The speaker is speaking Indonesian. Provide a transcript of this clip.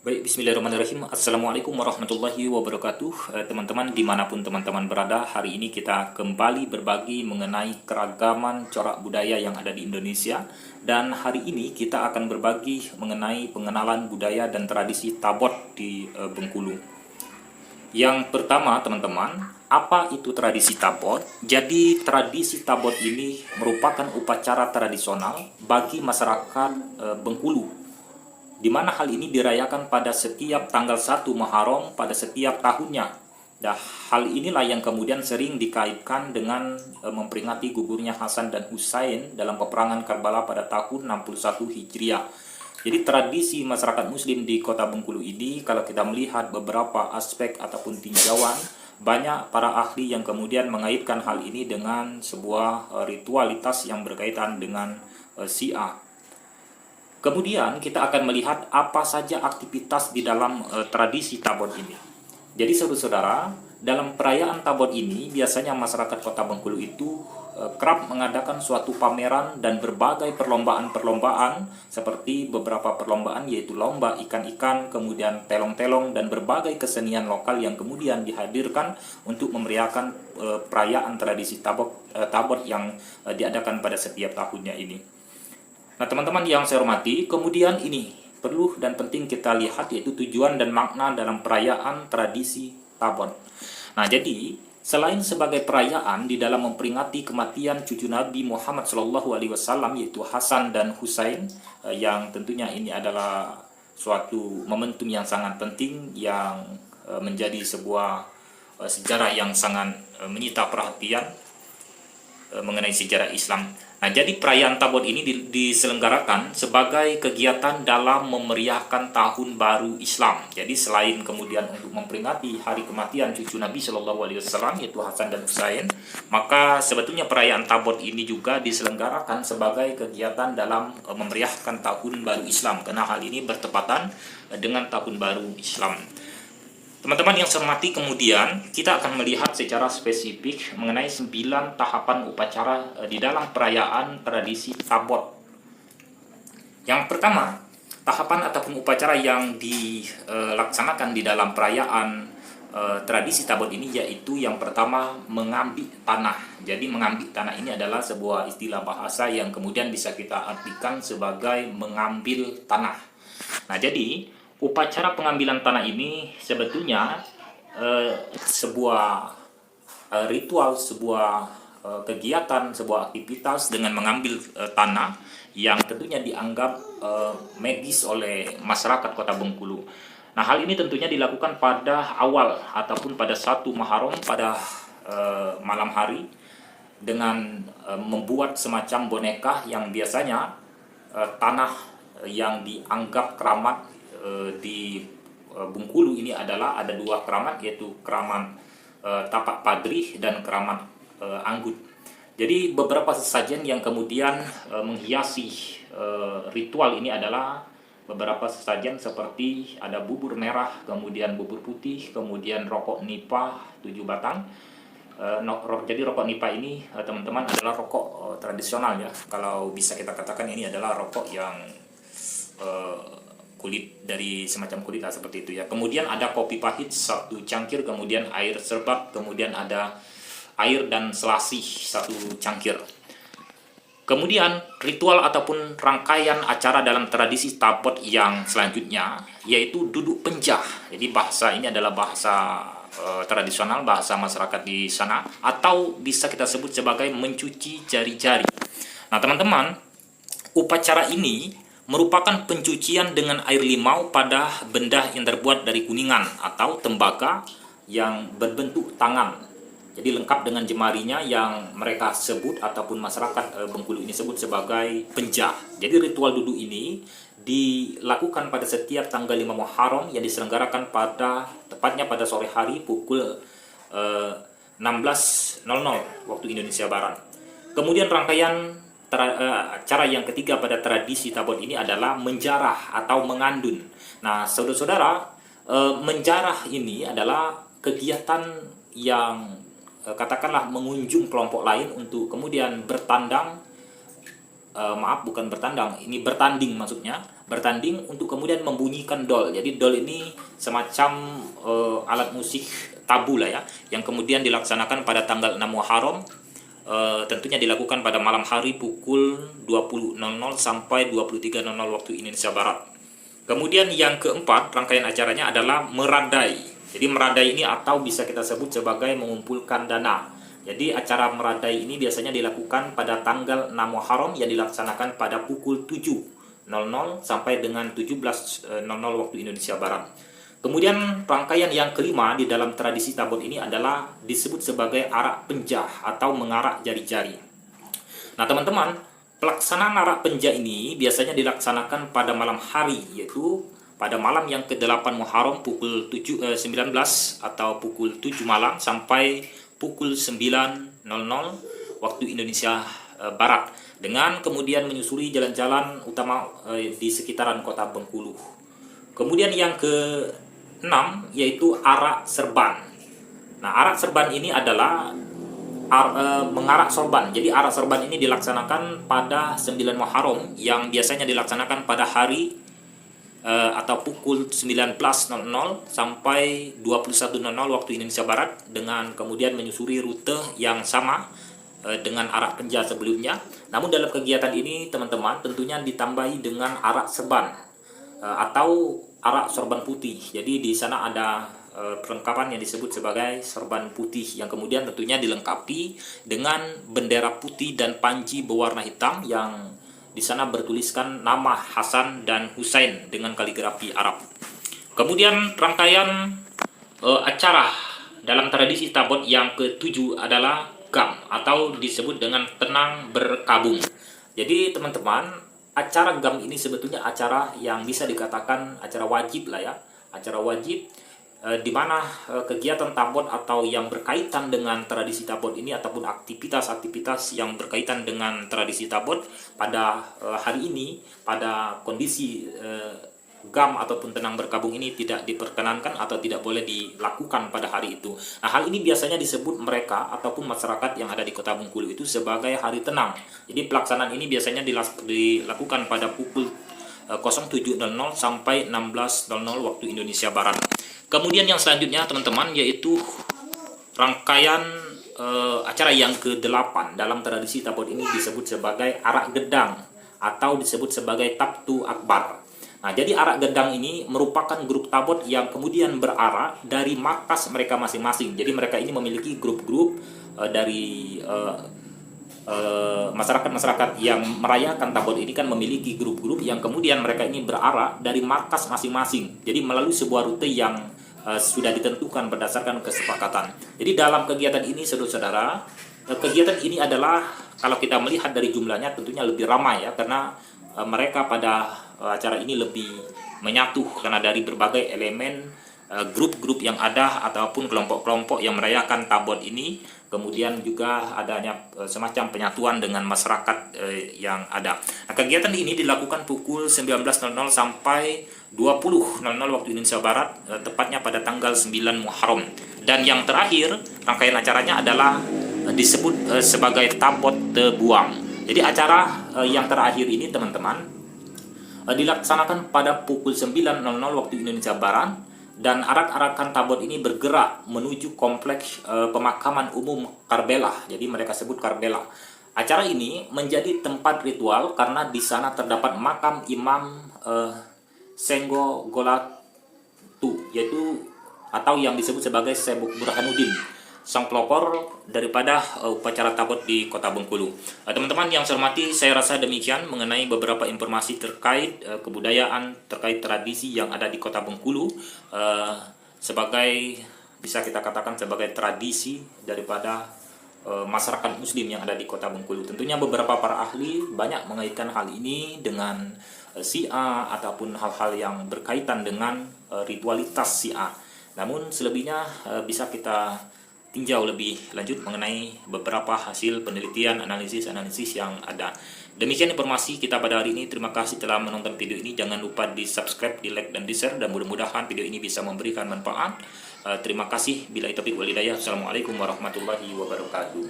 Baik, bismillahirrahmanirrahim. Assalamualaikum warahmatullahi wabarakatuh. Teman-teman, dimanapun teman-teman berada, hari ini kita kembali berbagi mengenai keragaman corak budaya yang ada di Indonesia. Dan hari ini kita akan berbagi mengenai pengenalan budaya dan tradisi Tabot di Bengkulu. Yang pertama, teman-teman, apa itu tradisi Tabot? Jadi, tradisi Tabot ini merupakan upacara tradisional bagi masyarakat Bengkulu, di mana hal ini dirayakan pada setiap tanggal 1 Muharram pada setiap tahunnya. Nah, hal inilah yang kemudian sering dikaitkan dengan memperingati gugurnya Hasan dan Husain dalam peperangan Karbala pada tahun 61 Hijriah. Jadi tradisi masyarakat muslim di kota Bengkulu ini, kalau kita melihat beberapa aspek ataupun tinjauan, banyak para ahli yang kemudian mengaitkan hal ini dengan sebuah ritualitas yang berkaitan dengan Syiah. Kemudian kita akan melihat apa saja aktivitas di dalam tradisi Tabot ini. Jadi saudara-saudara, dalam perayaan Tabot ini biasanya masyarakat Kota Bengkulu itu kerap mengadakan suatu pameran dan berbagai perlombaan-perlombaan, seperti beberapa perlombaan yaitu lomba ikan-ikan, kemudian telong-telong, dan berbagai kesenian lokal yang kemudian dihadirkan untuk memeriahkan perayaan tradisi Tabot yang diadakan pada setiap tahunnya ini. Nah, teman-teman yang saya hormati, kemudian ini perlu dan penting kita lihat, yaitu tujuan dan makna dalam perayaan tradisi Tabon. Nah, jadi selain sebagai perayaan di dalam memperingati kematian cucu Nabi Muhammad SAW, yaitu Hasan dan Husain, yang tentunya ini adalah suatu momentum yang sangat penting yang menjadi sebuah sejarah yang sangat menyita perhatian mengenai sejarah Islam. Nah, jadi perayaan Tabot ini diselenggarakan sebagai kegiatan dalam memeriahkan tahun baru Islam. Jadi selain kemudian untuk memperingati hari kematian cucu Nabi Shallallahu Alaihi Wasallam yaitu Hasan dan Husain, maka sebetulnya perayaan Tabot ini juga diselenggarakan sebagai kegiatan dalam memeriahkan tahun baru Islam, karena hal ini bertepatan dengan tahun baru Islam. Teman-teman yang saya hormati, kemudian kita akan melihat secara spesifik mengenai 9 tahapan upacara di dalam perayaan tradisi Tabot. Yang pertama, tahapan ataupun upacara yang dilaksanakan di dalam perayaan tradisi Tabot ini, yaitu yang pertama mengambil tanah. Jadi mengambil tanah ini adalah sebuah istilah bahasa yang kemudian bisa kita artikan sebagai mengambil tanah. Nah, jadi upacara pengambilan tanah ini sebetulnya sebuah ritual, sebuah kegiatan, sebuah aktivitas dengan mengambil tanah yang tentunya dianggap medis oleh masyarakat Kota Bengkulu. Nah, hal ini tentunya dilakukan pada awal ataupun pada 1 Muharram pada malam hari dengan membuat semacam boneka yang biasanya tanah yang dianggap keramat di Bengkulu ini adalah ada 2 keramat, yaitu keramat Tapak Padri dan keramat Anggut. Jadi beberapa sesajen yang kemudian menghiasi ritual ini adalah beberapa sesajen seperti ada bubur merah, kemudian bubur putih, kemudian rokok nipah 7 batang. Jadi rokok nipah ini teman-teman adalah rokok tradisional ya. Kalau bisa kita katakan ini adalah rokok yang kulit, dari semacam kulit lah, seperti itu ya. Kemudian ada kopi pahit 1 cangkir, kemudian air serbak, kemudian ada air dan selasih 1 cangkir. Kemudian ritual ataupun rangkaian acara dalam tradisi Tabot yang selanjutnya yaitu duduk penjah. Jadi bahasa ini adalah bahasa tradisional, bahasa masyarakat di sana, atau bisa kita sebut sebagai mencuci jari-jari. Nah, teman-teman, upacara ini merupakan pencucian dengan air limau pada benda yang terbuat dari kuningan atau tembaga yang berbentuk tangan. Jadi lengkap dengan jemarinya yang mereka sebut ataupun masyarakat Bengkulu ini sebut sebagai penjah. Jadi ritual duduk ini dilakukan pada setiap tanggal 5 Muharram yang diselenggarakan tepatnya pada sore hari pukul 16.00 waktu Indonesia Barat. Kemudian rangkaian cara yang ketiga pada tradisi Tabot ini adalah menjarah atau mengandun. Nah, saudara-saudara, menjarah ini adalah kegiatan yang katakanlah mengunjung kelompok lain untuk kemudian bertandang maaf, bukan bertandang, ini bertanding maksudnya, bertanding untuk kemudian membunyikan dol. Jadi dol ini semacam alat musik tabu lah ya, yang kemudian dilaksanakan pada tanggal 6 Muharram. Tentunya dilakukan pada malam hari pukul 20.00 sampai 23.00 waktu Indonesia Barat. Kemudian yang keempat, rangkaian acaranya adalah meradai. Jadi meradai ini atau bisa kita sebut sebagai mengumpulkan dana. Jadi acara meradai ini biasanya dilakukan pada tanggal 6 Muharram yang dilaksanakan pada pukul 7.00 sampai dengan 17.00 waktu Indonesia Barat. Kemudian rangkaian yang kelima di dalam tradisi tabot ini adalah disebut sebagai arak penjah atau mengarak jari-jari. Nah teman-teman, pelaksanaan arak penjah ini biasanya dilaksanakan pada malam hari, yaitu pada malam yang ke-8 Muharram pukul 19 atau pukul 7 malam sampai pukul 9.00 waktu Indonesia Barat, dengan kemudian menyusuri jalan-jalan utama di sekitaran kota Bengkulu. Kemudian yang ke-6 yaitu arak serban. Nah, arak serban ini adalah mengarak sorban. Jadi arak serban ini dilaksanakan pada 9 Muharram yang biasanya dilaksanakan pada hari atau pukul 19.00 sampai 21.00 waktu Indonesia Barat, dengan kemudian menyusuri rute yang sama dengan arak penjah sebelumnya. Namun dalam kegiatan ini teman-teman tentunya ditambahi dengan arak serban atau arak sorban putih. Jadi di sana ada perlengkapan yang disebut sebagai sorban putih yang kemudian tentunya dilengkapi dengan bendera putih dan panji berwarna hitam yang di sana bertuliskan nama Hasan dan Husain dengan kaligrafi Arab. Kemudian rangkaian acara dalam tradisi tabot yang ke-7 adalah gam atau disebut dengan tenang berkabung. Jadi teman-teman, acara gam ini sebetulnya acara yang bisa dikatakan acara wajib lah ya. Acara wajib di mana kegiatan tabot atau yang berkaitan dengan tradisi tabot ini ataupun aktivitas-aktivitas yang berkaitan dengan tradisi tabot pada hari ini, pada kondisi gam ataupun tenang berkabung ini tidak diperkenankan atau tidak boleh dilakukan pada hari itu. Nah, hal ini biasanya disebut mereka ataupun masyarakat yang ada di Kota Bengkulu itu sebagai hari tenang. Jadi pelaksanaan ini biasanya dilakukan pada pukul 07.00 sampai 16.00 waktu Indonesia Barat. Kemudian yang selanjutnya teman-teman yaitu rangkaian acara yang ke-8 dalam tradisi tabot ini disebut sebagai arak gedang atau disebut sebagai tabtu akbar. Nah, jadi arak gedang ini merupakan grup tabot yang kemudian berarak dari markas mereka masing-masing. Jadi mereka ini memiliki grup-grup dari masyarakat-masyarakat yang merayakan tabot ini kan memiliki grup-grup yang kemudian mereka ini berarak dari markas masing-masing. Jadi melalui sebuah rute yang sudah ditentukan berdasarkan kesepakatan. Jadi dalam kegiatan ini saudara-saudara, kegiatan ini adalah kalau kita melihat dari jumlahnya tentunya lebih ramai ya, karena mereka pada acara ini lebih menyatu karena dari berbagai elemen grup-grup yang ada ataupun kelompok-kelompok yang merayakan tabot ini, kemudian juga adanya semacam penyatuan dengan masyarakat yang ada. Nah, kegiatan ini dilakukan pukul 19.00 sampai 20.00 waktu Indonesia Barat, tepatnya pada tanggal 9 Muharram. Dan yang terakhir, rangkaian acaranya adalah disebut sebagai tabot tebuang. Jadi acara yang terakhir ini teman-teman dilaksanakan pada pukul 9.00 waktu Indonesia Barat, dan arak-arakan tabot ini bergerak menuju kompleks pemakaman umum Karbela. Jadi mereka sebut Karbela. Acara ini menjadi tempat ritual karena di sana terdapat makam Imam Senggo Golatu, yaitu atau yang disebut sebagai Sebuk Burhanuddin, sang pelopor daripada upacara tabot di Kota Bengkulu. Teman-teman yang saya hormati, saya rasa demikian mengenai beberapa informasi terkait kebudayaan, terkait tradisi yang ada di Kota Bengkulu, sebagai bisa kita katakan sebagai tradisi daripada masyarakat muslim yang ada di Kota Bengkulu. Tentunya beberapa para ahli banyak mengaitkan hal ini dengan Syiah ataupun hal-hal yang berkaitan dengan ritualitas Syiah. Namun selebihnya bisa kita tinjau lebih lanjut mengenai beberapa hasil penelitian, analisis yang ada. Demikian informasi kita pada hari ini. Terima kasih telah menonton video ini. Jangan lupa di subscribe, di like, dan di share. Dan mudah-mudahan video ini bisa memberikan manfaat. Terima kasih. Billahi taufiq wal hidayah. Assalamualaikum warahmatullahi wabarakatuh.